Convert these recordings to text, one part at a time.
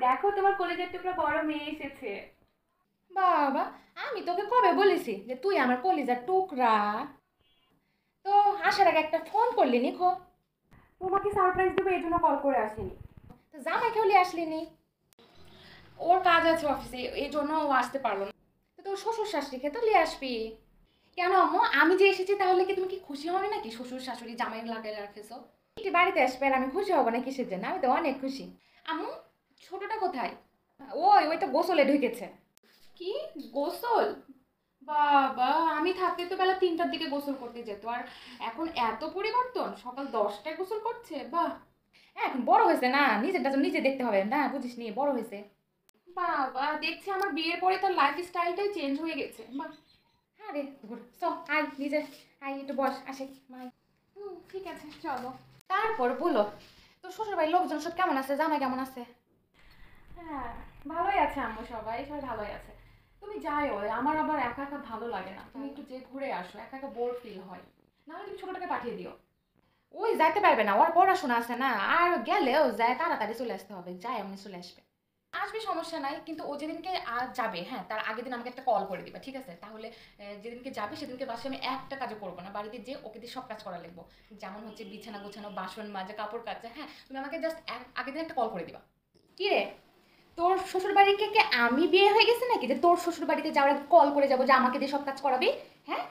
দেখো তোমার কলেজের টুকরা বড় মেয়ে এসেছে। বাবা, আমি তোকে কবে বলেছি যে তুই আমার কলিজার টুকরা? তো আসার আগে একটা ফোন করলি নি খো? তোমাকে সারপ্রাইজ দেবো এই জন্য কল করে আসিনি। তো জামাইকেও নিয়ে আসলি নি? ওর কাজ আছে অফিসে, এই জন্য ও আসতে পারলো না। তো তোর শ্বশুর শাশুড়িকে তো নিয়ে আসবি। কেন আম্মু, আমি যে এসেছি তাহলে কি তুমি কি খুশি হবে নাকি? শ্বশুর শাশুড়ি জামাই লাগাই রাখেছো, এটি বাড়িতে আসবে আর আমি খুশি হব না কিসের জন্য? আমি তো অনেক খুশি। আম্মু, ছোটটা কোথায়? ওই তো গোসলে ঢুকেছে। কি? গোসল? বাবা, আমি থাকতে তো বেলা 3টার দিকে গোসল করতে যেত, আর এখন এত পরিবর্তন, সকাল 10টায় গোসল করছে। বাহ। এখন বড় হয়েছে না, নিজেরটা তো নিজে দেখতে হবে না, বুঝিস নি? বড় হয়েছে। বাবা, দেখছি আমার বিয়ের পরে তার লাইফ স্টাইলটাই চেঞ্জ হয়ে গেছে। বাহ। হ্যাঁ রে, আয় নিজে, আয় একটু বস, আসে মাই। ঠিক আছে, চলো। তারপর বলো, তোর শ্বশুর বাড়ির লোকজন সব কেমন আছে? জামাই কেমন আছে? হ্যাঁ, ভালোই আছে আম্মু, সবাই সবাই ভালোই আছে। তুমি যাইও, আমার আবার একা একা ভালো লাগে না। তুমি একটু যে ঘুরে আসো, একা একা বোর ফিল হয়। নাহলে তুমি ছোটটাকে পাঠিয়ে দিও। ওই যাইতে পারবে না, ওর পড়াশোনা আছে না, আর গেলেও যায় তাড়াতাড়ি চলে আসতে হবে, যায় এমনি চলে আসবে। আসবে, সমস্যা নাই, কিন্তু ও যেদিনকে আজ যাবে, হ্যাঁ, তার আগের দিন আমাকে একটা কল করে দিবা, ঠিক আছে? তাহলে যেদিনকে যাবে সেদিনকে বাসায় আমি একটা কাজও করবো না, বাড়িতে যে ওকে দিয়ে সব কাজ করা লাগবো। যেমন হচ্ছে বিছানা গোছানো, বাসন মাজা, কাপড় কাচা। হ্যাঁ, তুমি আমাকে জাস্ট আগের দিন একটা কল করে দিবা। কি রে, তোর শ্বশুর বাড়িকে কে আমি বিয়ে হয়ে গেছে নাকি যে তোর শ্বশুর বাড়িতে যাওয়ার আগে কল করে যাবো যে আমাকে দিয়ে সব কাজ করাবি? হ্যাঁ,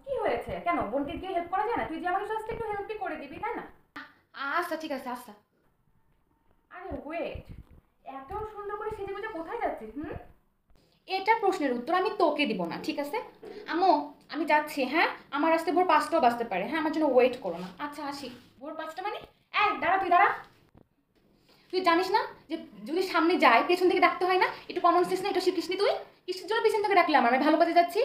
কি হয়েছে? কেন, বোনকে দিয়ে হেল্প করা যায় না? তুই যে আমাকে জাস্ট একটু হেল্পই করে দিবি, তাই না? আচ্ছা ঠিক আছে, আচ্ছা। আরে ওয়েট, এত সুন্দর করে সেজে গুজে কোথায় যাচ্ছিস? এটা প্রশ্নের উত্তর আমি তোকে দিব না, ঠিক আছে? আম্মু, আমি যাচ্ছি, হ্যাঁ? আমার আসতে ভোর 5টাও বাজতে পারে, হ্যাঁ? আমার জন্য ওয়েট করো না। আচ্ছা, আসি। ভোর 5টা মানে? এই দাঁড়া, তুই দাঁড়া। তুই জানিস না যে যদি সামনে যায় পেছন থেকে ডাকতে হয় না? একটু কমন সেন্স না, এটা শিখিস নি তুই? কিসের জন্য পেছন থেকে ডাকলাম? আমি ভালো কাজে যাচ্ছি।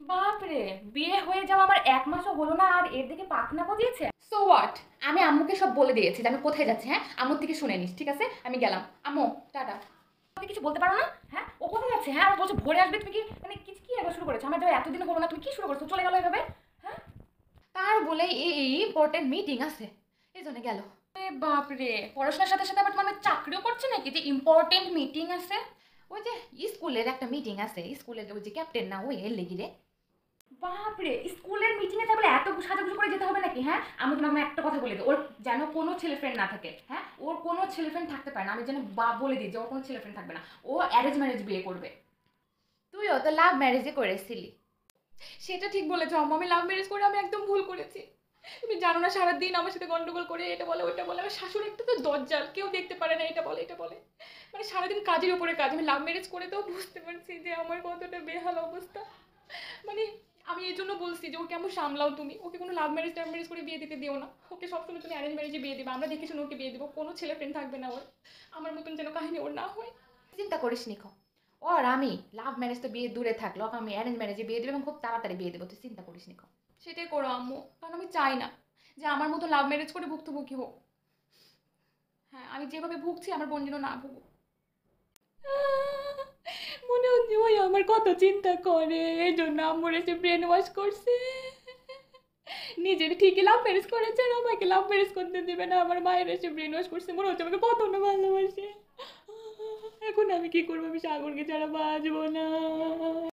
বাপরে, বিয়ে হয়ে যাওয়া আমার 1 মাসও হলো না আর এর দিকে পাখনা গজিয়েছে। So what? আমি আম্মুকে সব বলে দিয়েছি যে আমি কোথায় যাচ্ছি, হ্যাঁ? আম্মুর থেকে শুনে নিস, ঠিক আছে? আমি গেলাম। আম্মু, টাটা। তুমি কিছু বলতে পারো না? হ্যাঁ, ও কোথায় যাচ্ছে? হ্যাঁ, আমার বলছে ভোরে আসবে, তুমি কি মানে কি কি একবার শুরু করেছো? আমার যাওয়া এতদিন হলো না, তুমি কি শুরু করেছো? চলে গেলো এভাবে। হ্যাঁ। তার বলে এই ইম্পর্টেন্ট মিটিং আছে, এই জন্য গেল। এ বাপরে, পড়াশোনার সাথে সাথে আবার তোমার চাকরিও করছে নাকি যে ইম্পর্টেন্ট মিটিং আছে? ওই যে স্কুলের একটা মিটিং আছে, স্কুলের ওই যে ক্যাপ্টেন না, ওই এর লেগে রে। বাপরে, স্কুলের মিটিং এ তাহলে এত সাজুগুজু করে যেতে হবে নাকি? হ্যাঁ, আমি তোমাকে একটা কথা বলে দিই, ওর যেন কোনো ছেলে ফ্রেন্ড না থাকে। হ্যাঁ, ওর কোনো ছেলে ফ্রেন্ড থাকতে পারে না, আমি যেন বলে দিই যে ওর কোনো ছেলে ফ্রেন্ড থাকবে না। ও অ্যারেঞ্জ ম্যারেজ বিয়ে করবে। তুইও তো লাভ ম্যারেজে করেছিলি। সেটা ঠিক বলেছো আম্মু, আমি লাভ ম্যারেজ করে আমি একদম ভুল করেছি। তুমি জানো না, সারাদিন আমার সাথে গন্ডগোল করে এটা বলে ওইটা বলে। আমার শাশুড়ি একটা তো দজ্জাল, কেউ দেখতে পারে না, এটা বলে এটা বলে। মানে সারাদিন কাজের উপরে কাজ। আমি লাভ ম্যারেজ করে তো বুঝতে পারছি যে আমার কতটা বেহাল অবস্থা। মানে আমি এই জন্য বলছি যে ওকে কেমন সামলাও তুমি, ওকে কোনো লাভ ম্যারেজ টাভ ম্যারেজ করে বিয়ে দিতে দিও না। ওকে সবসময় তুমি অ্যারেঞ্জ ম্যারেজে বিয়ে দিবা, আমরা দেখে শুনে ওকে বিয়ে দিব। কোনো ছেলে ফ্রেন্ড থাকবে না ওর। আমার মতন যেন কাহিনী ওর না হয়। চিন্তা করিস নিখো, ওর আমি লাভ ম্যারেজ তো বিয়ে দূরে থাকলো, ওকে আমি অ্যারেঞ্জ ম্যারেজে বিয়ে দেবো এবং খুব তাড়াতাড়ি বিয়ে দেবো, তুই চিন্তা করিস নিখো। সেটাই করো আম্মু, কারণ আমি চাই না যে আমার মতো লাভ ম্যারেজ করে ভুক্তভোগী হোক। হ্যাঁ, আমি যেভাবে ভুগছি আমার বোন যেন না ভুগুক। মনে হচ্ছে ওই আমার কত চিন্তা করে, এই জন্য আম্মুর এসে ব্রেন ওয়াশ করছে। নিজের ঠিকই লাভ ম্যারেজ করেছে আর আমাকে লাভ ম্যারেজ করতে দেবে না। আমার মায়ের এসে ব্রেন ওয়াশ করছে, মনে হচ্ছে আমাকে কত না ভালোবাসে। এখন আমি কি করবো? আমি সাগরকে ছাড়া বাঁচবো না।